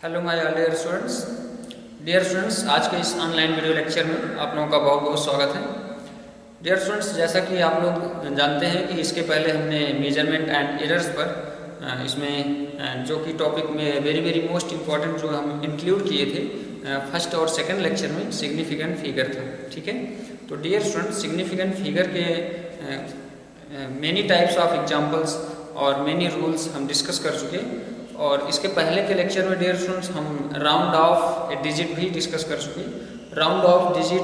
Hello my dear students. आज के इस ऑनलाइन वीडियो लेक्चर में आप लोगों का बहुत बहुत स्वागत है। डियर स्टूडेंट्स, जैसा कि आप लोग जानते हैं कि इसके पहले हमने मेजरमेंट एंड एरर्स पर इसमें जो कि टॉपिक में वेरी मोस्ट इम्पॉर्टेंट जो हम इंक्लूड किए थे फर्स्ट और सेकंड लेक्चर में सिग्निफिकेंट फिगर था। ठीक है, तो डियर स्टूडेंट्स, सिग्निफिकेंट फिगर के मेनी टाइप्स ऑफ एग्जांपल्स और मेनी रूल्स हम डिस्कस कर चुके, और इसके पहले के लेक्चर में डियर स्टूडेंट्स हम राउंड ऑफ ए डिजिट भी डिस्कस कर चुके। राउंड ऑफ डिजिट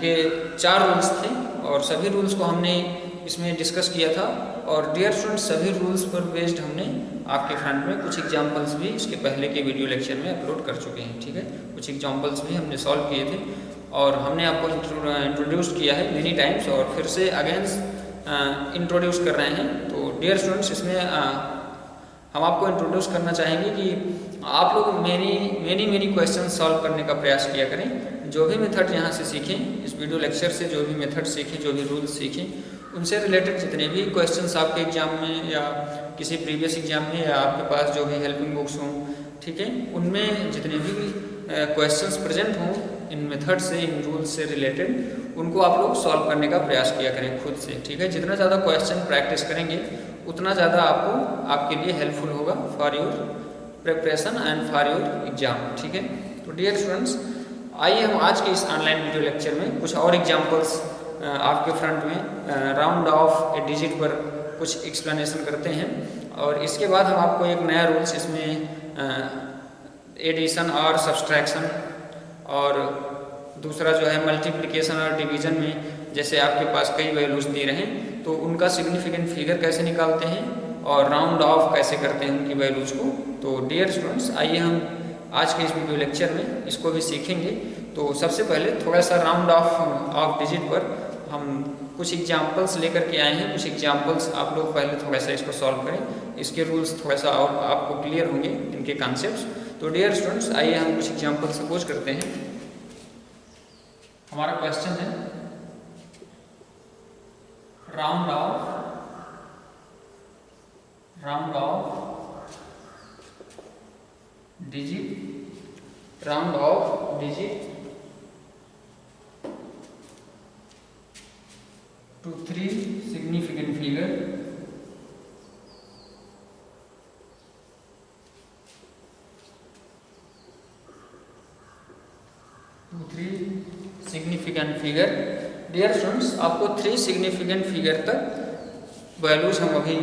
के 4 रूल्स थे और सभी रूल्स को हमने इसमें डिस्कस किया था। और डियर स्टूडेंट्स, सभी रूल्स पर बेस्ड हमने आपके फ्रंट में कुछ एग्जांपल्स भी इसके पहले के वीडियो लेक्चर में अपलोड कर चुके हैं। ठीक है, कुछ एग्जांपल्स भी हमने सॉल्व किए थे और हमने आपको इंट्रोड्यूस किया है मेनी टाइम्स, और फिर से अगेंस्ट इंट्रोड्यूस कर रहे हैं। तो डियर स्टूडेंट्स, इसमें हम आपको इंट्रोड्यूस करना चाहेंगे कि आप लोग मेनी क्वेश्चन सॉल्व करने का प्रयास किया करें। जो भी मेथड यहाँ से सीखें, इस वीडियो लेक्चर से जो भी मेथड सीखें, जो भी रूल्स सीखें, उनसे रिलेटेड जितने भी क्वेश्चंस आपके एग्जाम में या किसी प्रीवियस एग्जाम में या आपके पास जो भी हेल्पिंग बुक्स हों, ठीक है, उनमें जितने भी क्वेश्चंस प्रेजेंट हों इन मेथड से, इन रूल्स से रिलेटेड, उनको आप लोग सॉल्व करने का प्रयास किया करें खुद से। ठीक है, जितना ज़्यादा क्वेश्चन प्रैक्टिस करेंगे उतना ज़्यादा आपके लिए हेल्पफुल होगा for your preparation and for your exam. ठीक है, तो डियर स्टूडेंट्स, आइए हम आज के इस ऑनलाइन वीडियो लेक्चर में कुछ और एग्जांपल्स आपके फ्रंट में राउंड ऑफ ए डिजिट पर कुछ एक्सप्लेनेशन करते हैं, और इसके बाद हम आपको एक नया रूल्स इसमें एडिशन और सब्सट्रैक्शन, और दूसरा जो है मल्टीप्लिकेशन और डिवीजन में जैसे आपके पास कई वैल्यूज दे रहे हैं तो उनका सिग्निफिकेंट फिगर कैसे निकालते हैं और राउंड ऑफ कैसे करते हैं उनकी वैल्यूज को। तो डियर स्टूडेंट्स, आइए हम आज के इस वीडियो लेक्चर में इसको भी सीखेंगे। तो सबसे पहले थोड़ा सा राउंड ऑफ डिजिट पर हम कुछ एग्जांपल्स लेकर के आए हैं। कुछ एग्जांपल्स आप लोग पहले थोड़ा सा इसको सॉल्व करें, इसके रूल्स थोड़ा सा और आपको क्लियर होंगे, इनके कॉन्सेप्ट्स। तो डियर स्टूडेंट्स, आइए हम कुछ एग्जांपल सपोज करते हैं। हमारा क्वेश्चन है round off digit to 3 significant figure dear students, आपको 3 सिग्निफिकेंट फिगर तक वैल्यूज हम अभी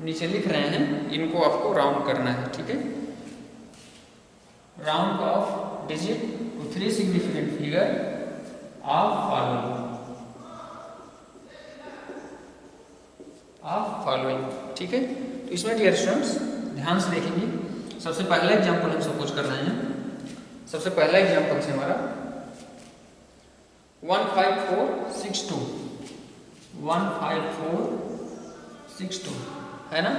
नीचे लिख रहे हैं, इनको आपको राउंड करना है। ठीक है, round off digit to 3 significant figure of following. ठीक है, तो इसमें डियर स्टूडेंट्स ध्यान से देखेंगे। सबसे पहला एग्जांपल हम सपोज कर रहे हैं। सबसे पहला एग्जांपल है हमारा 15462 है ना।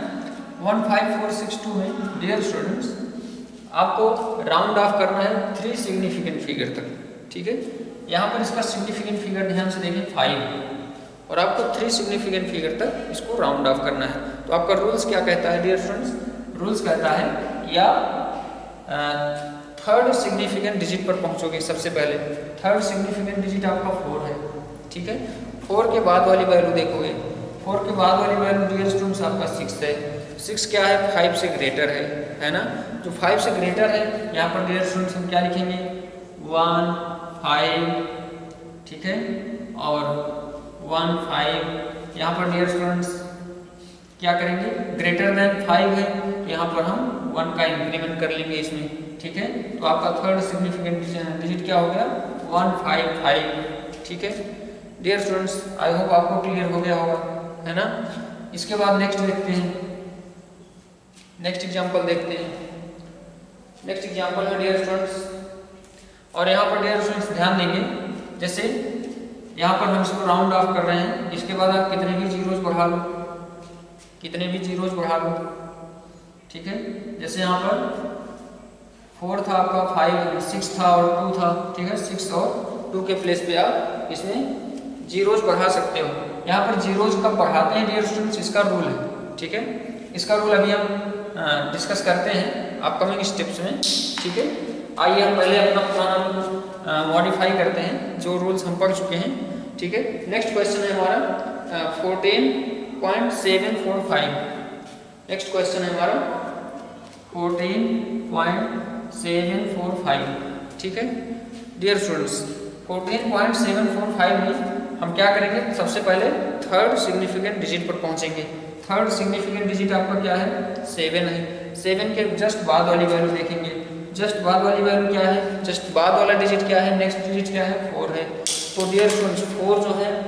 15462 में डियर स्टूडेंट्स आपको राउंड ऑफ करना है 3 सिग्निफिकेंट फिगर तक। ठीक है, यहाँ पर इसका सिग्निफिकेंट फिगर ध्यान से देखें 5, और आपको 3 सिग्निफिकेंट फिगर तक इसको राउंड ऑफ करना है। तो आपका रूल्स क्या कहता है डियर स्टूडेंट्स? रूल्स कहता है या थर्ड सिग्निफिकेंट डिजिट पर पहुंचोगे। सबसे पहले थर्ड सिग्निफिकेंट डिजिट आपका 4 है। ठीक है, 4 के बाद वाली वैल्यू देखोगे, 4 के बाद वाली वैल्यू डियर स्टूडेंट्स आपका 6 है। 6 क्या है? 5 से ग्रेटर है ना। जो 5 से ग्रेटर है, यहाँ पर डियर स्टूडेंट्स हम क्या लिखेंगे? 1 5। ठीक है, और 1 5 यहाँ पर डियर स्टूडेंट्स क्या करेंगे? ग्रेटर देन 5 है, यहाँ पर हम 1 का इंक्रीमेंट कर लेंगे इसमें। ठीक है, तो आपका थर्ड सिग्निफिकेंट डिजिट क्या हो गया? 155। ठीक है डियर स्टूडेंट्स, आई होप आपको क्लियर हो गया होगा, है ना। इसके बाद नेक्स्ट देखते हैं, नेक्स्ट एग्जांपल देखते हैं। नेक्स्ट एग्जांपल है डियर स्टूडेंट्स, और यहाँ पर डियर स्टूडेंट्स ध्यान देंगे, जैसे यहाँ पर हम इसको राउंड ऑफ कर रहे हैं, इसके बाद आप कितने भी जीरोज बढ़ा लो, ठीक है, जैसे यहाँ पर 4 था आपका, 5 6 था और 2 था। ठीक है, 6 और 2 के प्लेस पे आप इसमें जीरोज बढ़ा सकते हो। यहाँ पर जीरोज कब बढ़ाते हैं डियर स्टूडेंट्स? इसका रूल है। ठीक है, इसका रूल अभी हम डिस्कस करते हैं अपकमिंग स्टेप्स में, ठीक है। आइए हम पहले अपना पुराना रूल मॉडिफाई करते हैं जो रूल्स हम पढ़ चुके हैं, ठीक है। नेक्स्ट क्वेश्चन है हमारा 14.745। नेक्स्ट क्वेश्चन है हमारा 14.745, ठीक है। डियर स्टूडेंट्स 14.745 में हम क्या करेंगे, सबसे पहले थर्ड सिग्निफिकेंट डिजिट पर पहुंचेंगे। थर्ड सिग्निफिकेंट डिजिट आपका क्या है, 7 है। 7 के जस्ट बाद वाली वैल्यू देखेंगे। जस्ट बाद वाली वैल्यू क्या है, जस्ट बाद वाला डिजिट क्या है, नेक्स्ट डिजिट क्या है, 4 है। तो डियर स्टूडेंट्स 4 जो है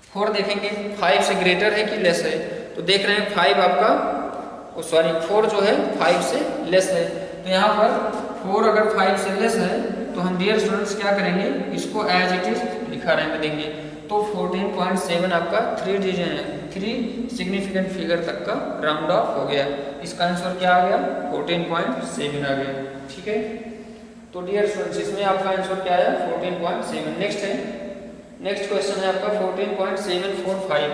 4 देखेंगे 5 से ग्रेटर है कि लेस है, तो देख रहे हैं 5 आपका 4 जो है 5 से लेस है। तो यहाँ पर 4 अगर 5 से लेस है तो हम डियर स्टूडेंट्स क्या करेंगे, इसको एज इट इज लिखा रहने देंगे। तो 14.7 आपका 3 सिग्निफिकेंट फिगर तक का राउंड ऑफ हो गया। इसका आंसर क्या आ गया, 14.7 आ गया, ठीक है। तो डियर स्टूडेंट्स इसमें आपका आंसर क्या आया, 14.7। नेक्स्ट है, नेक्स्ट क्वेश्चन है आपका 14.745।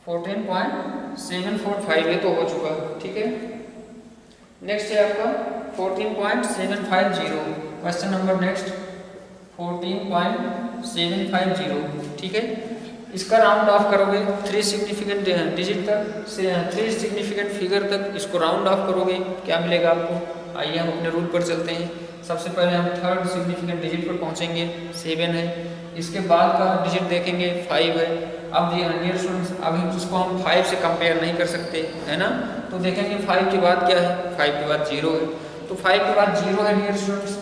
14.745 ये तो हो चुका, ठीक है। नेक्स्ट है आपका 14.750। क्वेश्चन नंबर नेक्स्ट 14.750, ठीक है। इसका राउंड ऑफ करोगे 3 सिग्निफिकेंट डिजिट तक से 3 सिग्निफिकेंट फिगर तक इसको राउंड ऑफ करोगे, क्या मिलेगा आपको। आइए हम अपने रूल पर चलते हैं। सबसे पहले हम थर्ड सिग्निफिकेंट डिजिट पर पहुंचेंगे, 7 है। इसके बाद का डिजिट देखेंगे 5 है। अब डियर स्टूडेंट्स अभी इसको हम 5 से कंपेयर नहीं कर सकते, है ना। तो देखेंगे 5 के बाद क्या है, 5 के बाद 0 है। तो 5 के बाद 0 है डियर स्टूडेंट्स।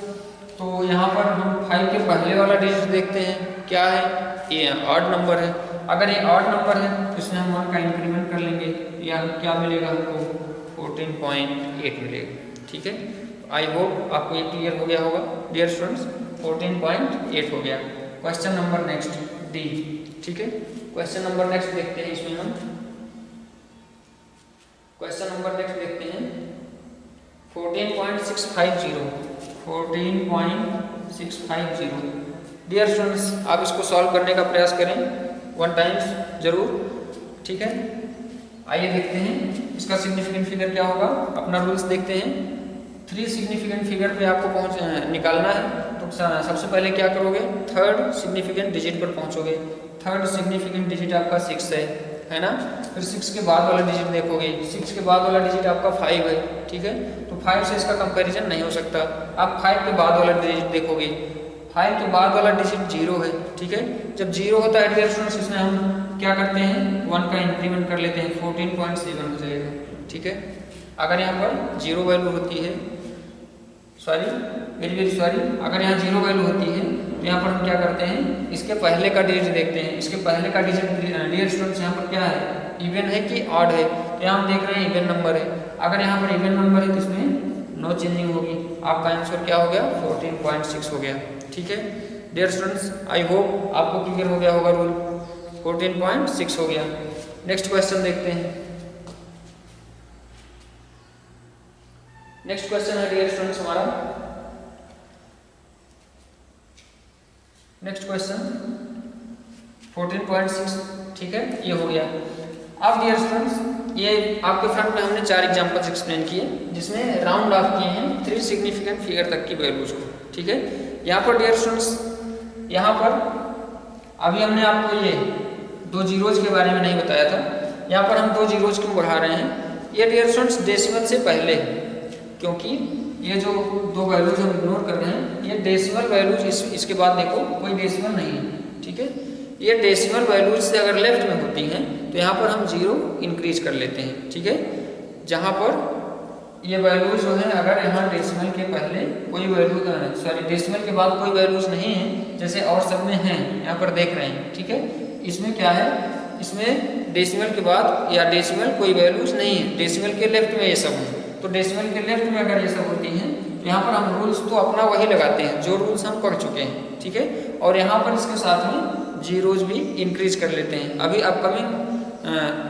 तो यहाँ पर हम 5 के पहले वाला डिजिट देखते हैं, क्या है, ये ऑड नंबर है। अगर ये ऑड नंबर है तो इसमें हम 1 का इंक्रीमेंट कर लेंगे, या क्या मिलेगा हमको, 14.8 मिलेगा, ठीक है। आई होप आपको ये क्लियर हो गया होगा डियर स्टूडेंट्स। 14.8 हो गया। क्वेश्चन नंबर नेक्स्ट डी, ठीक है। क्वेश्चन नंबर नेक्स्ट देखते हैं, इसमें हम क्वेश्चन नंबर नेक्स्ट देखते हैं 14.650। 14.650 डियर स्टूडेंट्स आप इसको सॉल्व करने का प्रयास करें 1 टाइम्स जरूर, ठीक है। आइए देखते हैं इसका सिग्निफिकेंट फिगर क्या होगा। अपना रूल्स देखते हैं। 3 सिग्निफिकेंट फिगर पे आपको निकालना है। तो सबसे पहले क्या करोगे, थर्ड सिग्निफिकेंट डिजिट पर पहुंचोगे। थर्ड सिग्निफिकेंट डिजिट आपका 6 है ना। फिर 6 के बाद वाला डिजिट देखोगे, 6 के बाद वाला डिजिट आपका 5 है, ठीक है। तो 5 से इसका कंपैरिजन नहीं हो सकता। आप 5 के बाद वाला डिजिट देखोगे, 5 के बाद वाला डिजिट 0 है, ठीक है। जब 0 होता है डियर स्टूडेंट्स इसमें हम क्या करते हैं, 1 का इंक्रीमेंट कर लेते हैं, 14.7 हो जाएगा, ठीक है। अगर यहाँ पर 0 वैल्यू होती है, वेरी सॉरी, अगर यहाँ 0 वैल्यू होती है तो यहाँ पर हम क्या करते हैं, इसके पहले का डिजिट देखते हैं। इसके पहले का डिजिट डियर स्टूडेंट्स यहाँ पर क्या है, इवन है कि ऑड है। तो यहाँ हम देख रहे हैं इवन नंबर है। अगर यहाँ पर इवन नंबर है तो इसमें नो चेंजिंग होगी। आपका आंसर क्या हो गया, 14.6 हो गया, ठीक है। डियर स्टूडेंट्स आई होप आपको क्लियर हो गया होगा रूल। 14.6 हो गया। नेक्स्ट क्वेश्चन देखते हैं। नेक्स्ट क्वेश्चन है डियर स्टूडेंट्स हमारा नेक्स्ट क्वेश्चन 14.6, ठीक है, ये हो गया। अब डियर स्टूडेंट्स ये आपके फ्रंट में हमने 4 एग्जांपल्स एक्सप्लेन किए जिसमें राउंड ऑफ किए हैं 3 सिग्निफिकेंट फिगर तक की वैल्यूज को, ठीक है। यहाँ पर डियर स्टूडेंट्स यहाँ पर अभी हमने आपको ये 2 जीरोज के बारे में नहीं बताया था। यहाँ पर हम 2 जीरोज क्यों बढ़ा रहे हैं, ये डियर स्टूडेंट्स डेसिमल से पहले, क्योंकि ये जो 2 वैल्यूज हम इग्नोर कर रहे हैं ये डेसिमल वैल्यूज, इसके बाद देखो कोई डेसिमल नहीं है, ठीक है। ये डेसिमल वैल्यूज से अगर लेफ्ट में होती हैं तो यहाँ पर हम 0 इंक्रीज कर लेते हैं, ठीक है। जहाँ पर ये वैल्यूज जो है अगर यहाँ डेसिमल के पहले कोई वैल्यू डेसिमल के बाद कोई वैल्यूज नहीं है, जैसे और सब में हैं, यहाँ पर देख रहे हैं, ठीक है। इसमें क्या है, इसमें डेसिमल के बाद या डेसिमल कोई वैल्यूज नहीं है, डेसिमल के लेफ्ट में ये सब है। तो डेसिमल के लेफ्ट में अगर ये सब होती हैं तो यहाँ पर हम रूल्स तो अपना वही लगाते हैं जो रूल्स हम पढ़ चुके हैं, ठीक है। और यहाँ पर इसके साथ में जीरोज भी इंक्रीज कर लेते हैं। अभी अपकमिंग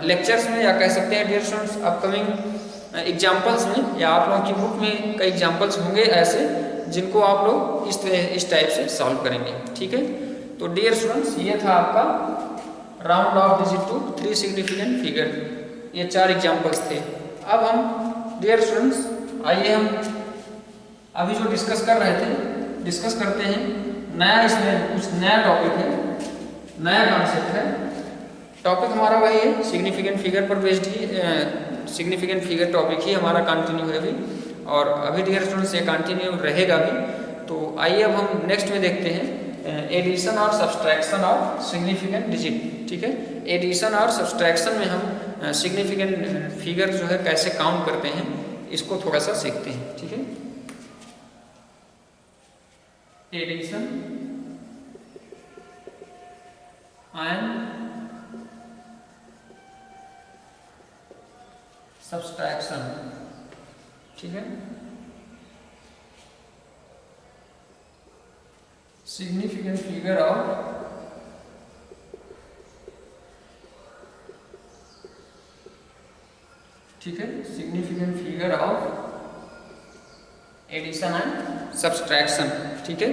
लेक्चर्स में या कह सकते हैं डियर स्टूडेंट्स अपकमिंग एग्जाम्पल्स में या आप लोगों की बुक में कई एग्जाम्पल्स होंगे ऐसे जिनको आप लोग इस टाइप से सॉल्व करेंगे, ठीक है। तो डियर स्टूडेंट्स ये था आपका round off digit to 3 significant figure. ये 4 एग्जाम्पल्स थे। अब हम डियर स्टूडेंट्स आइए हम अभी जो डिस्कस कर रहे थे डिस्कस करते हैं नया, इसमें कुछ नया टॉपिक है, नया कॉन्सेप्ट है। टॉपिक हमारा वही है, सिग्निफिकेंट फिगर पर बेस्ड ही, सिग्निफिकेंट फिगर टॉपिक ही हमारा कंटिन्यू है अभी, और अभी डियर स्टूडेंट्स ये कंटिन्यू रहेगा भी। तो आइए अब हम नेक्स्ट में देखते हैं एडिशन और सब्सट्रैक्शन ऑफ सिग्निफिकेंट डिजिट। ठीक है, एडिशन और सब्सट्रैक्शन में हम सिग्निफिकेंट फिगर जो है कैसे काउंट करते हैं इसको थोड़ा सा सीखते हैं। ठीक है, एडिशन एंड सब्सट्रैक्शन। ठीक है, सिग्निफिकेंट फिगर ऑफ ठीक है, significant figure of addition and subtraction. ठीक है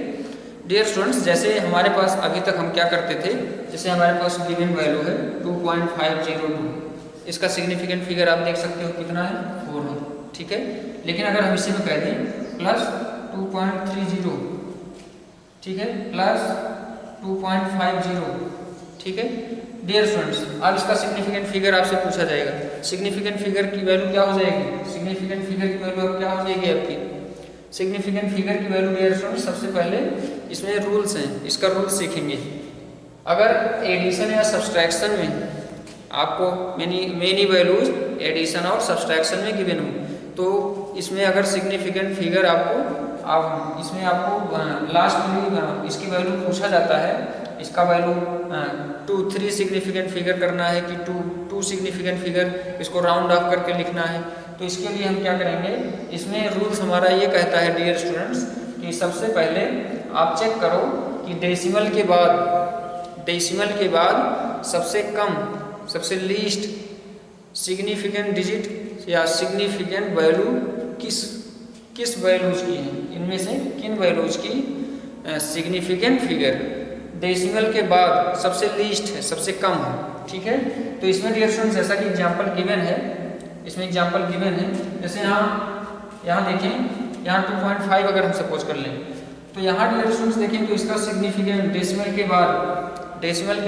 डियर स्टूडेंट्स, जैसे हमारे पास अभी तक हम क्या करते थे, जैसे हमारे पास गिवन वैल्यू है 2.502, इसका सिग्निफिकेंट फिगर आप देख सकते हो कितना है, 4 है। ठीक है, लेकिन अगर हम इसी में कह दें प्लस 2.30, ठीक है, प्लस 2.50, ठीक है डियर स्टूडेंट्स, अब इसका सिग्निफिकेंट फिगर आपसे पूछा जाएगा, सिग्निफिकेंट फिगर की वैल्यू क्या हो जाएगी, सिग्निफिकेंट फिगर की वैल्यू अब क्या हो जाएगी आपकी, सिग्निफिकेंट फिगर की वैल्यू डियर स्टूडेंट्स सबसे पहले इसमें रूल्स हैं, इसका रूल्स सीखेंगे। अगर एडिशन या सब्सट्रैक्शन में आपको मेनी वैल्यूज एडिशन और सब्सट्रैक्शन में गिवन हो, तो इसमें अगर सिग्निफिकेंट फिगर इसमें आपको लास्ट में इसकी वैल्यू पूछा जाता है, इसका वैल्यू 2-3 सिग्निफिकेंट फिगर करना है कि 2 सिग्निफिकेंट फिगर, इसको राउंड ऑफ करके लिखना है। तो इसके लिए हम क्या करेंगे, इसमें रूल्स हमारा ये कहता है डियर स्टूडेंट्स कि सबसे पहले आप चेक करो कि डेसिमल के बाद सबसे कम, सबसे लीस्ट सिग्निफिकेंट डिजिट या सिग्निफिकेंट वैल्यू किस वैल्यूज की है, इनमें से किन वैल्यूज की सिग्निफिकेंट फिगर डेसिमल के बाद सबसे लीस्ट है, सबसे कम है। ठीक है, तो इसमें डियर स्टूडेंट्स जैसा कि एग्जांपल गिवन है, इसमें एग्जांपल गिवन है, जैसे यहाँ देखें, यहाँ 2.5 अगर हम सपोज कर लें, तो यहाँ डियर स्टूडेंट्स देखें तो इसका सिग्निफिकेंट डेसिमल के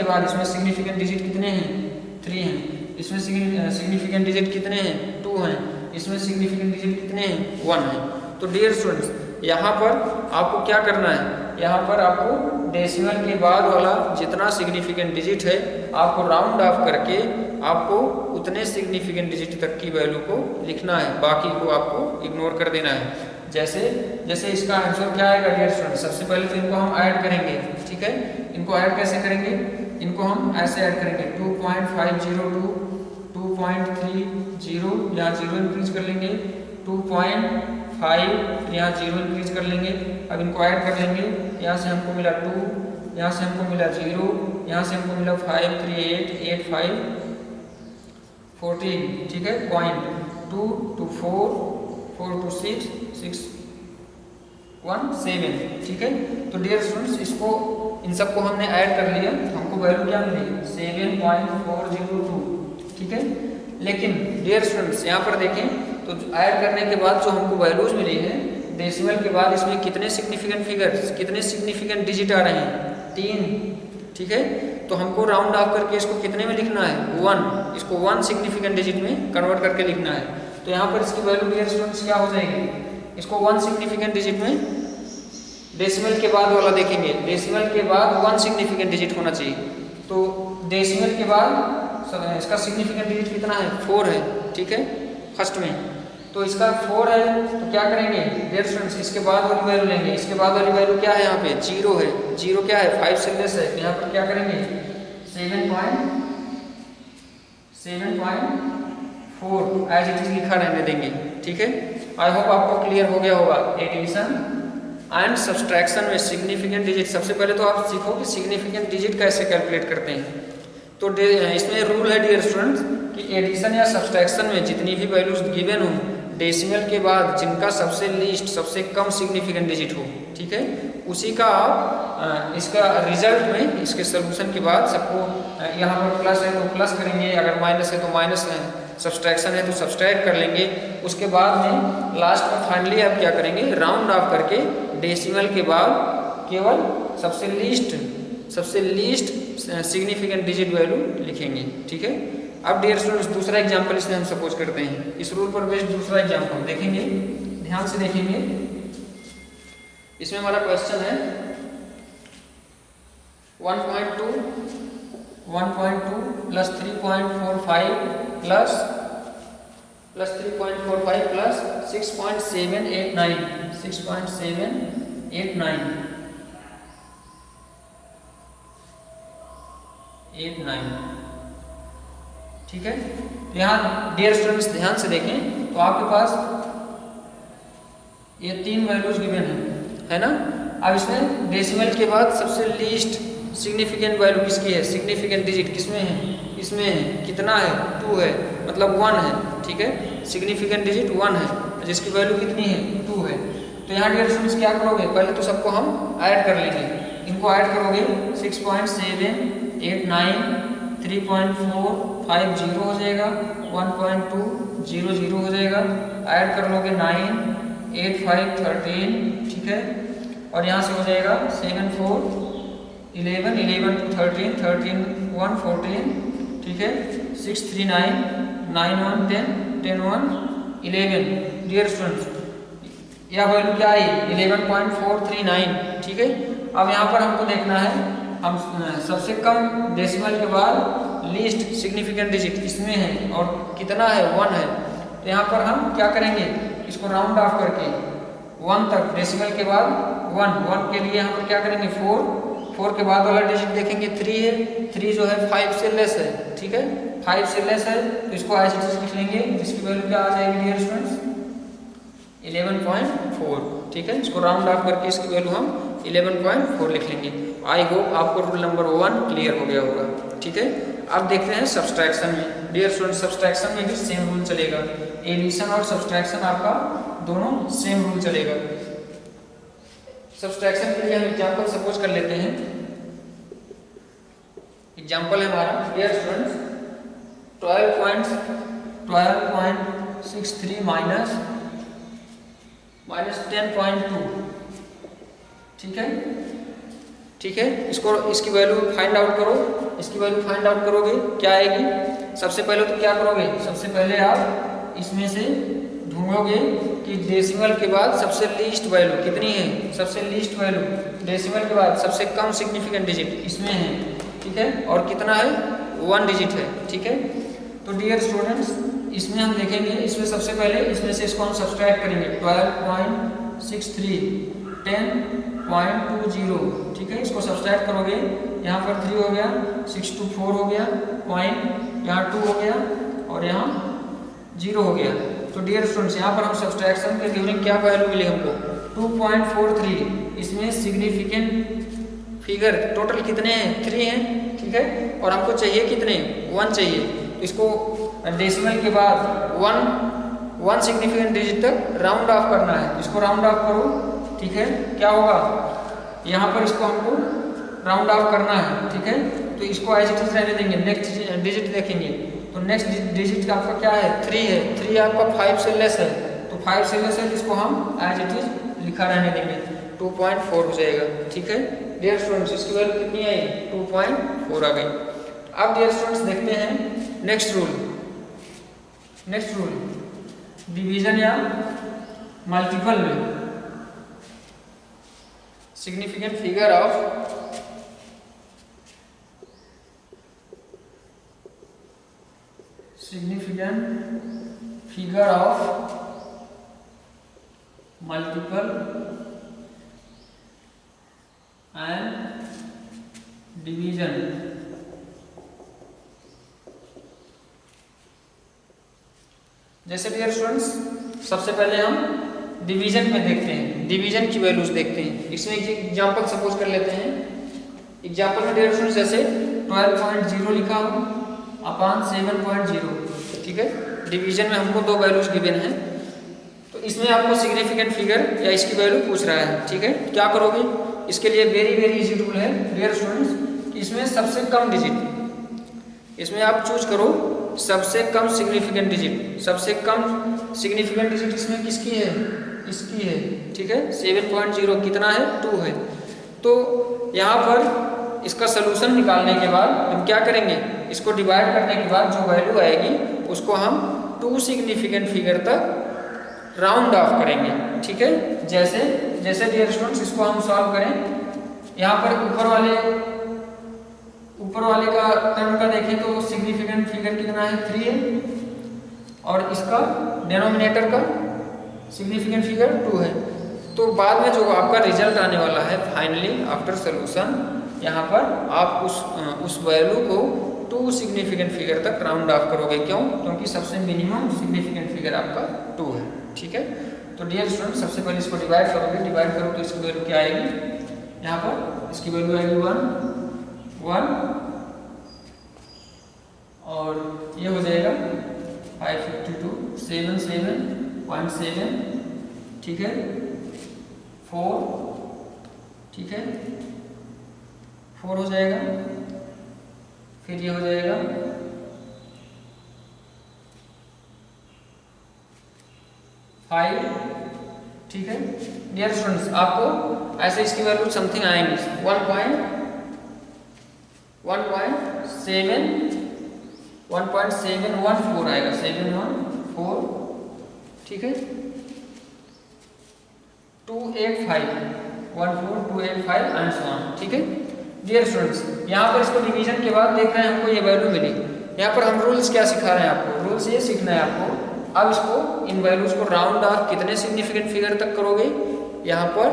बाद इसमें सिग्निफिकेंट डिजिट कितने हैं, 3 हैं। इसमें सिग्निफिकेंट डिजिट कितने हैं, 2 हैं। इसमें सिग्निफिकेंट डिजिट कितने हैं, 1 है। तो डियर स्टूडेंट्स यहाँ पर आपको क्या करना है, यहाँ पर आपको डेसिमल के बाद वाला जितना सिग्निफिकेंट डिजिट है आपको राउंड ऑफ करके आपको उतने सिग्निफिकेंट डिजिट तक की वैल्यू को लिखना है, बाकी को आपको इग्नोर कर देना है। जैसे इसका आंसर क्या आएगा डियर स्टूडेंट्स, सबसे पहले तो इनको हम ऐड करेंगे। ठीक है, इनको ऐड कैसे करेंगे, इनको हम ऐसे ऐड करेंगे 2.502, 2.30, यहाँ 0 इंक्रीज कर लेंगे, 2.5 यहाँ 0 इंक्रीज कर लेंगे। अब इनको ऐड कर लेंगे, यहाँ से हमको मिला 2, यहाँ से हमको मिला 0, यहाँ से हमको मिला 5, 3, 8, 8, 5, 14। ठीक है, 0.2 to 4, 4 to 6, 6, 1, 7। ठीक है, तो डियर स्टूडेंट्स इसको इन सबको हमने ऐड कर लिया, हमको वैल्यू क्या मिली, 7.402। ठीक है, लेकिन डियर स्टूडेंट्स यहाँ पर देखें तो ऐड करने के बाद जो हमको वैल्यूज मिली है डेसिमल के बाद, इसमें कितने सिग्निफिकेंट फिगर्स, कितने सिग्निफिकेंट डिजिट आ रहे हैं, 3। ठीक है, तो हमको राउंड ऑफ करके इसको कितने में लिखना है, 1, इसको 1 सिग्निफिकेंट डिजिट में कन्वर्ट करके लिखना है। तो यहाँ पर इसकी वैल्यू डियर स्टूडेंट्स क्या हो जाएगी, इसको 1 सिग्निफिकेंट डिजिट में डेसिमल के बाद वाला देखेंगे, डेसिमल के बाद 1 सिग्निफिकेंट डिजिट होना चाहिए। तो डेसिमल के बाद इसका सिग्निफिकेंट डिजिट कितना है, 4 है। ठीक है, फर्स्ट में तो इसका 4 है, तो क्या करेंगे डियर स्टूडेंट्स, इसके बाद वाली वैल्यू लेंगे, इसके बाद वाली वैल्यू क्या है, यहाँ पे 0 है, 0 क्या है, 5 से लेस है, यहाँ पर क्या करेंगे 7.4 एज इट इज लिखा रहने देंगे। ठीक है, आई होप आपको क्लियर हो गया होगा। एडिशन एंड सब्सट्रैक्शन में सिग्निफिकेंट डिजिट, सबसे पहले तो आप सीखो कि सिग्निफिकेंट डिजिट कैसे कैलकुलेट करते हैं। तो इसमें रूल है डियर स्टूडेंट्स कि एडिशन या सब्सट्रैक्शन में जितनी भी वैल्यूज गिवन हो डेसिमल के बाद जिनका सबसे लीस्ट, सबसे कम सिग्निफिकेंट डिजिट हो, ठीक है, उसी का आप इसका रिजल्ट में, इसके सोल्यूशन के बाद सबको यहाँ पर प्लस है तो प्लस करेंगे, अगर माइनस है तो माइनस सब्सट्रैक्शन है तो सब्सट्रैक्ट कर लेंगे। उसके बाद में लास्ट में फाइनली आप क्या करेंगे, राउंड ऑफ करके डेसिमल के बाद केवल सबसे लीस्ट सिग्निफिकेंट डिजिट वैल्यू लिखेंगे। ठीक है। अब डियर स्टूडेंट्स दूसरा एग्जांपल इसमें हम सपोज करते हैं, इस रूल पर बेस्ड दूसरा एग्जांपल देखेंगे, ध्यान से देखेंगे। इसमें हमारा क्वेश्चन है 1.2 प्लस 3.45 प्लस 3.45 प्लस 6.789। ठीक है। तो यहाँ डियर स्टूडेंट्स ध्यान से देखें तो आपके पास ये 3 वैल्यूज गिवन है ना। अब इसमें डेसिमल के बाद सबसे लीस्ट सिग्निफिकेंट वैल्यू किसकी है, सिग्निफिकेंट डिजिट किसमें है, इसमें है। कितना है, 2 है, मतलब 1 है। ठीक है। सिग्निफिकेंट डिजिट 1 है जिसकी वैल्यू कितनी है, 2 है। तो यहाँ डियर स्टूडेंट्स क्या करोगे, पहले तो सबको हम ऐड कर लेंगे। इनको ऐड करोगे 6.789 3.450 हो जाएगा, 1.200 हो जाएगा। ऐड कर लोगे 9 8 5 13। ठीक है। और यहाँ से हो जाएगा 7 4 11 11 2 13 13 1 14। ठीक है। 6 3 9 9 1 10 10 1 11। डियर स्टूडेंट्स यह वैल्यू क्या आई, 11.439। ठीक है। अब यहाँ पर हमको देखना है, हम सबसे कम डेसिमल के बाद लीस्ट सिग्निफिकेंट डिजिट इसमें है और कितना है, 1 है। तो यहाँ पर हम क्या करेंगे, इसको राउंड ऑफ करके 1 तक, डेसिमल के बाद 1 के लिए यहाँ पर क्या करेंगे 4 के बाद वाला डिजिट देखेंगे 3 है। 3 जो है 5 से लेस है। ठीक है। 5 से लेस है तो इसको ऐसे लिख लेंगे जिसकी वैल्यू क्या आ जाएगी डियर स्टूडेंट्स, 11.4। ठीक है। इसको राउंड ऑफ करके इसकी वैल्यू हम 11.4 लिख लेंगे। आई होप आपको रूल नंबर 1 क्लियर हो गया होगा। ठीक है। अब देखते हैं सब्सट्रैक्शन में। डियर स्टूडेंट सब्सट्रैक्शन में भी सेम रूल चलेगा, एडिशन और सब्सट्रैक्शन आपका दोनों सेम रूल चलेगा। सब्सट्रैक्शन के लिए हम एग्जांपल सपोज कर लेते हैं। एग्जांपल है हमारा डियर स्टूडेंट्स 12.63 माइनस 10.2। ठीक है। ठीक है। इसकी वैल्यू फाइंड आउट करो। इसकी वैल्यू फाइंड आउट करोगे क्या आएगी, सबसे पहले तो क्या करोगे, सबसे पहले आप इसमें से ढूंढोगे कि डेसिमल के बाद सबसे लीस्ट वैल्यू कितनी है। सबसे लीस्ट वैल्यू डेसिमल के बाद सबसे कम सिग्निफिकेंट डिजिट इसमें है। ठीक है। और कितना है, 1 डिजिट है। ठीक है। तो डियर स्टूडेंट्स इसमें हम देखेंगे, इसमें सबसे पहले इसमें से इसको हम सब्सट्रैक्ट करेंगे 12.63 10.20। ठीक है। इसको सब्सट्रैक्ट करोगे, यहाँ पर 3 हो गया, 6 2 4 हो गया, पॉइंट यहाँ 2 हो गया और यहाँ 0 हो गया। तो डियर स्टूडेंट्स यहाँ पर हम सब्सट्रैक्शन के ड्यूरिंग क्या वैल्यू मिली हमको, 2.43। इसमें सिग्निफिकेंट फिगर टोटल कितने हैं, 3 हैं। ठीक है। और हमको चाहिए कितने, 1 चाहिए। तो इसको डेसिमल के बाद 1 सिग्निफिकेंट डिजिट तक राउंड ऑफ करना है। इसको राउंड ऑफ करो। ठीक है। क्या होगा, यहाँ पर इसको हमको राउंड ऑफ करना है। ठीक है। तो इसको एज इट इज रहने देंगे। नेक्स्ट डिजिट देखेंगे तो नेक्स्ट डिजिट का आपका क्या है, 3 है। 3 आपका 5 से लेस है, तो 5 से लेस है, इसको हम एज इट इज लिखा रहने देंगे, 2.4 हो जाएगा। ठीक है। डियर स्टूडेंट्स इसकी वैल्यू कितनी आई, 2.4 आ गई। अब डियर स्टूडेंट्स देखते हैं नेक्स्ट रूल डिवीजन या मल्टीपल में significant figure of multiple and division. जैसे डियर स्टूडेंट्स सबसे पहले हम डिवीजन में देखते हैं, डिवीजन की वैल्यूज देखते हैं। इसमें एक एग्जांपल सपोज कर लेते हैं। एग्जांपल में डियर स्टूडेंट्स जैसे 12.0 लिखा हो अपॉन 7.0। ठीक है। डिवीजन में हमको 2 वैल्यूज गिवन हैं, तो इसमें आपको सिग्निफिकेंट फिगर या इसकी वैल्यू पूछ रहा है। ठीक है। क्या करोगे, इसके लिए वेरी इजी रूल है डियर स्टूडेंट्स। इसमें सबसे कम डिजिट इसमें आप चूज करो सबसे कम सिग्निफिकेंट डिजिट, सबसे कम सिग्निफिकेंट डिजिट इसमें किसकी है, इसकी है, ठीक है। 7.0 कितना है, 2 है। तो यहाँ पर इसका सलूशन निकालने के बाद हम क्या करेंगे, इसको डिवाइड करने के बाद जो वैल्यू आएगी उसको हम 2 सिग्निफिकेंट फिगर तक राउंड ऑफ करेंगे, ठीक है। जैसे जैसे डियर स्टूडेंट्स इसको हम सॉल्व करें, यहाँ पर ऊपर वाले का टर्म का देखें तो सिग्निफिकेंट फिगर कितना है, 3 है, और इसका डिनोमिनेटर का सिग्निफिकेंट फिगर 2 है। तो बाद में जो आपका रिजल्ट आने वाला है फाइनली आफ्टर सोल्यूशन, यहाँ पर आप उस वैल्यू को 2 सिग्निफिकेंट फिगर तक राउंड ऑफ करोगे। क्यों? क्योंकि सबसे मिनिमम सिग्निफिकेंट फिगर आपका 2 है, ठीक है। तो डियर स्टूडेंट सबसे पहले इसको डिवाइड करोगे, डिवाइड करो तो इसकी वैल्यू क्या आएगी, यहाँ पर इसकी वैल्यू आएगी 1 और ये हो जाएगा 552 7.7, ठीक है, 4, ठीक है, 4 हो जाएगा, फिर ये हो जाएगा 5, ठीक है। डियर स्टूडेंट्स आपको ऐसे इसकी वैल्यू समथिंग आएंगी 1.714 आएगा, 714, ठीक है, 285 एंड सो ऑन, ठीक है। डियर स्टूडेंट्स यहाँ पर इसको डिवीजन के बाद देख रहे हैं हमको ये वैल्यू मिली। यहाँ पर हम रूल्स क्या सिखा रहे हैं आपको, रूल्स ये सीखना है आपको। अब इसको इन वैल्यूज को राउंड ऑफ कितने सिग्निफिकेंट फिगर तक करोगे, यहाँ पर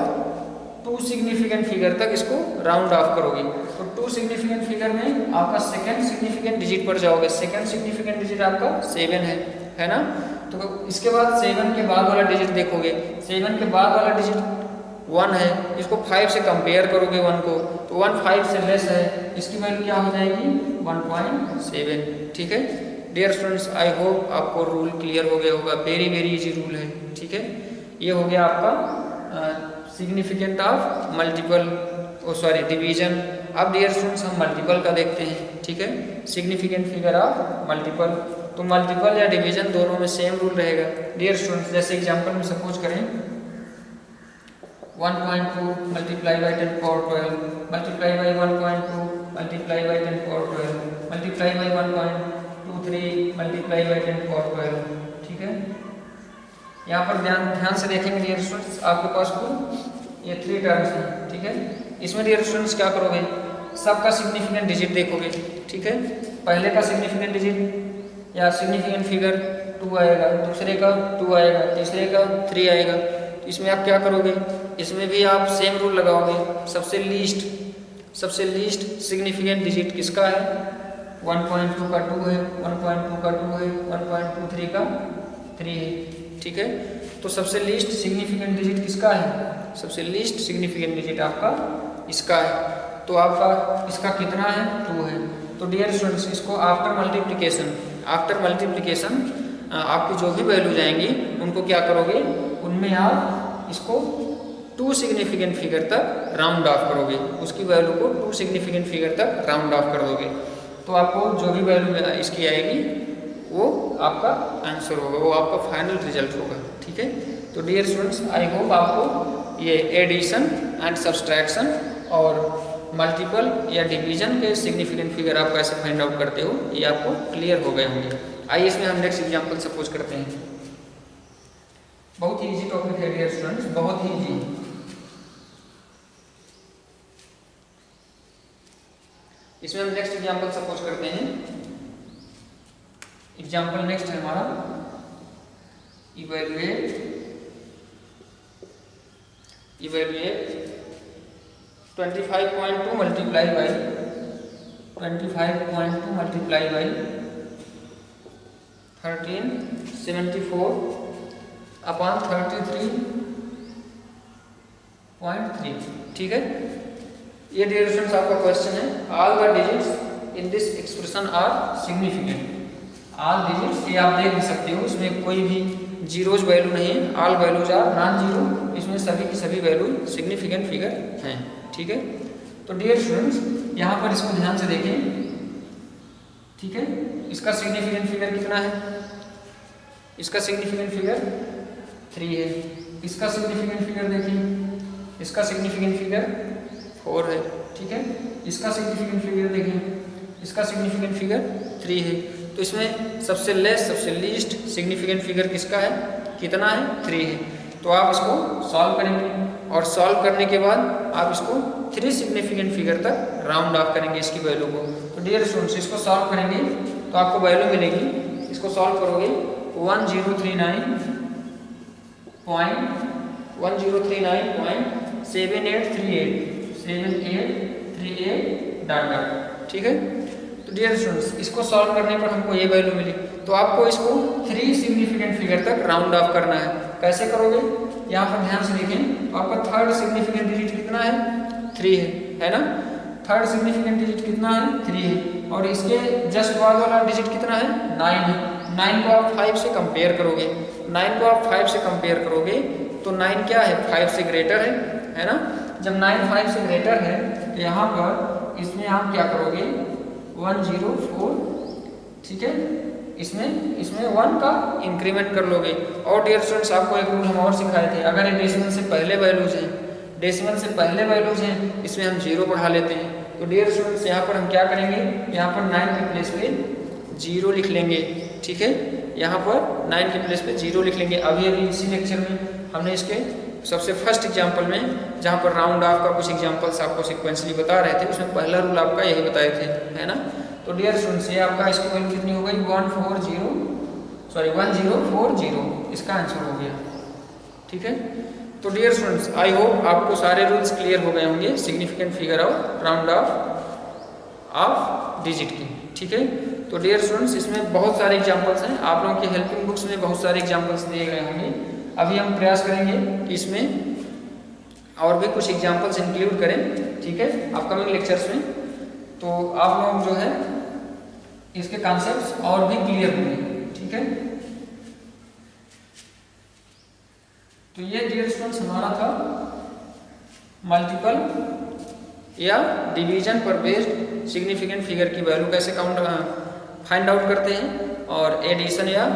2 सिग्निफिकेंट फिगर तक इसको राउंड ऑफ करोगे। तो 2 सिग्निफिकेंट फिगर में आपका सेकंड सिग्निफिकेंट डिजिट पर जाओगे, सेकंड सिग्निफिकेंट डिजिट आपका 7 है ना। तो इसके बाद 7 के बाद वाला डिजिट देखोगे, 7 के बाद वाला डिजिट 1 है, इसको 5 से कंपेयर करोगे 1 को, तो 1 5 से लेस है, इसकी वैल्यू क्या हो जाएगी 1.7, ठीक है। डियर स्टूडेंट्स आई होप आपको रूल क्लियर हो गया होगा, वेरी वेरी इजी रूल है, ठीक है। ये हो गया आपका सिग्निफिकेंट ऑफ मल्टीपल डिवीजन। अब डियर स्टूडेंट्स हम मल्टीपल का देखते हैं, ठीक है, सिग्निफिकेंट फिगर ऑफ मल्टीपल। तो मल्टीपल या डिवीजन दोनों में सेम रूल रहेगा। डियर स्टूडेंट्स जैसे एग्जांपल में सपोज करें 1.2 multiply by 10 power 12 multiply by 1.2 multiply by 10 power 12 multiply by 1.23 multiply by 10 power 12, ठीक है। यहाँ पर ध्यान से देखेंगे डियर स्टूडेंट्स, आपके पास कुल ये 3 टर्म्स हैं, ठीक है। इसमें डियर स्टूडेंट्स क्या करोगे, सबका सिग्निफिकेंट डिजिट देखोगे, ठीक है। पहले का सिग्निफिकेंट डिजिट या सिग्निफिकेंट फिगर 2 आएगा, दूसरे का 2 आएगा, तीसरे का 3 आएगा। तो इसमें आप क्या करोगे, इसमें भी आप सेम रूल लगाओगे। सबसे लीस्ट सिग्निफिकेंट डिजिट किसका है, 1.2 का 2 है, 1.2 का 2 है, 1.23 का 3 है, ठीक है। तो सबसे लीस्ट सिग्निफिकेंट डिजिट किसका है, सबसे लीस्ट सिग्निफिकेंट डिजिट आपका इसका है। तो आपका इसका कितना है, 2 है। तो डियर स्टूडेंट्स इसको आफ्टर मल्टीप्लिकेशन आपकी जो भी वैल्यू जाएंगी उनको क्या करोगे, उनमें आप इसको 2 सिग्निफिकेंट फिगर तक राउंड ऑफ करोगे, उसकी वैल्यू को 2 सिग्निफिकेंट फिगर तक राउंड ऑफ कर दोगे। तो आपको जो भी वैल्यू इसकी आएगी वो आपका आंसर होगा, वो आपका फाइनल रिजल्ट होगा, ठीक है। तो डियर स्टूडेंट्स आई होप आपको ये एडिशन एंड सब्सट्रैक्शन और मल्टीपल या डिवीजन के सिग्निफिकेंट फिगर आप कैसे फाइंड आउट करते हो ये आपको क्लियर हो गए होंगे। आइए इसमें हम नेक्स्ट एग्जांपल सपोज करते हैं। बहुत ही इजी टॉपिक है डियर स्टूडेंट्स, बहुत ही इजी। इसमें हम नेक्स्ट एग्जांपल सपोज करते हैं। एग्जांपल नेक्स्ट है हमारा इवैल्यूएट 25.2 मल्टीप्लाई बाई 1374 अपॉन 33.3, ठीक है। ये डियर स्टूडेंट्स आपका क्वेश्चन है, all the digits in this expression are significant. All digits ये आप देख भी सकते हो, इसमें कोई भी जीरोज वैल्यू नहीं है, all values are non zero, इसमें सभी की सभी वैल्यू सिग्निफिकेंट फिगर हैं, ठीक है। तो डियर स्टूडेंट्स यहाँ पर इसको ध्यान से देखें, ठीक है। इसका सिग्निफिकेंट फिगर कितना है? इसका सिग्निफिकेंट फिगर 3 है। इसका सिग्निफिकेंट फिगर देखिए, इसका सिग्निफिकेंट फिगर 4 है, ठीक है। इसका सिग्निफिकेंट फिगर देखिए, इसका सिग्निफिकेंट फिगर 3 है। तो इसमें सबसे लेस, सबसे लीस्ट सिग्निफिकेंट फिगर किसका है, कितना है? 3 है। तो आप इसको सॉल्व करेंगे और सॉल्व करने के बाद आप इसको 3 सिग्निफिकेंट फिगर तक राउंड ऑफ करेंगे इसकी वैल्यू को। तो डियर स्टूडेंट्स, इसको सॉल्व करेंगे तो आपको वैल्यू मिलेगी, इसको सॉल्व करोगे 1039.7838 डॉट डॉट, ठीक है। तो डियर स्टूडेंट्स, इसको सॉल्व करने पर हमको ये वैल्यू मिली। तो आपको इसको 3 सिग्निफिकेंट फिगर तक राउंड ऑफ करना है। कैसे करोगे? यहाँ पर ध्यान से देखें, तो आपका थर्ड सिग्निफिकेंट डिजिट कितना है? 3 है ना। थर्ड सिग्निफिकेंट डिजिट कितना है? 3 है। और इसके जस्ट बाद वाला डिजिट कितना है? 9 है। 9 को आप 5 से कंपेयर करोगे, 9 को आप 5 से कंपेयर करोगे तो 9 क्या है? 5 से ग्रेटर है ना। जब 9 5 से ग्रेटर है तो यहाँ पर इसमें आप क्या करोगे? 104, ठीक है। इसमें 1 का इंक्रीमेंट कर लोगे। और डियर स्टूडेंट्स, आपको एक रूल हम और सिखाए थे, अगर ये डेसिमल से पहले वैल्यूज हैं, डेसिमल से पहले वैल्यूज हैं, इसमें हम 0 बढ़ा लेते हैं। तो डियर स्टूडेंट्स, यहाँ पर हम क्या करेंगे? यहाँ पर 9 के प्लेस पे 0 लिख लेंगे, ठीक है। यहाँ पर 9 के प्लेस पे 0 लिख लेंगे। अभी इसी लेक्चर में हमने इसके सबसे फर्स्ट एग्जाम्पल में, जहाँ पर राउंड ऑफ का कुछ एग्जाम्पल्स आपको सिक्वेंसली बता रहे थे, उसमें पहला रूल आपका यही बताए थे, है ना। तो डियर स्टूडेंट्स, ये आपका इसकी वैल्यू कितनी हो गई? 1040, इसका आंसर हो गया, ठीक है। तो डियर स्टूडेंट्स, आई होप आपको सारे रूल्स क्लियर हो गए होंगे significant figure of round off digit की, ठीक है। तो डियर स्टूडेंट्स, इसमें बहुत सारे एग्जाम्पल्स हैं, आप लोगों की हेल्पिंग बुक्स में बहुत सारे एग्जाम्पल्स दिए गए होंगे। अभी हम प्रयास करेंगे कि इसमें और भी कुछ एग्जाम्पल्स इंक्लूड करें, ठीक है, अपकमिंग लेक्चर्स में। तो आप लोग जो है इसके कॉन्सेप्ट्स और भी क्लियर होंगे, ठीक है। तो ये डियर स्टूडेंट्स हमारा था मल्टीपल या डिवीजन पर बेस्ड सिग्निफिकेंट फिगर की वैल्यू कैसे फाइंड आउट करते हैं, और एडिशन या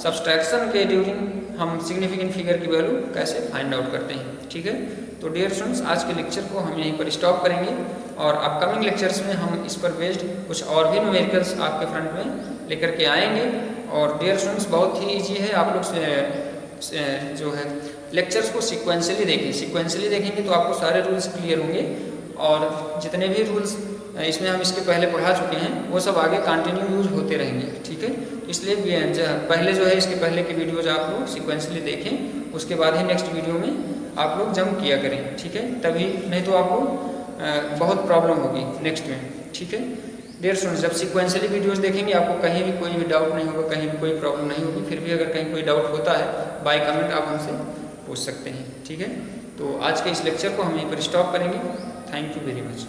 सब्सट्रैक्शन के ड्यूरिंग हम सिग्निफिकेंट फिगर की वैल्यू कैसे फाइंड आउट करते हैं, ठीक है। तो डियर स्टूडेंट्स, आज के लेक्चर को हम यहीं पर स्टॉप करेंगे और अपकमिंग लेक्चर्स में हम इस पर बेस्ड कुछ और भी न्यूमेरिकल्स आपके फ्रंट में लेकर के आएंगे। और डियर स्टूडेंट्स, बहुत ही ईजी है, आप लोग जो है लेक्चर्स को सिक्वेंशियली देखें। सिक्वेंशियली देखेंगे तो आपको सारे रूल्स क्लियर होंगे, और जितने भी रूल्स इसमें हम इसके पहले पढ़ा चुके हैं वो सब आगे कंटिन्यू यूज होते रहेंगे, ठीक है। इसलिए पहले जो है इसके पहले की वीडियोज आप लोग सिक्वेंशियली देखें, उसके बाद ही नेक्स्ट वीडियो में आप लोग जंप किया करें, ठीक है। तभी, नहीं तो आपको बहुत प्रॉब्लम होगी नेक्स्ट में, ठीक है। डियर स्टूडेंट्स, जब सिक्वेंशियली वीडियोस देखेंगे आपको कहीं भी कोई भी डाउट नहीं होगा, कहीं भी कोई प्रॉब्लम नहीं होगी। फिर भी अगर कहीं कोई डाउट होता है बाय कमेंट आप हमसे पूछ सकते हैं, ठीक है। तो आज के इस लेक्चर को हम यहीं पर स्टॉप करेंगे। Thank you very much.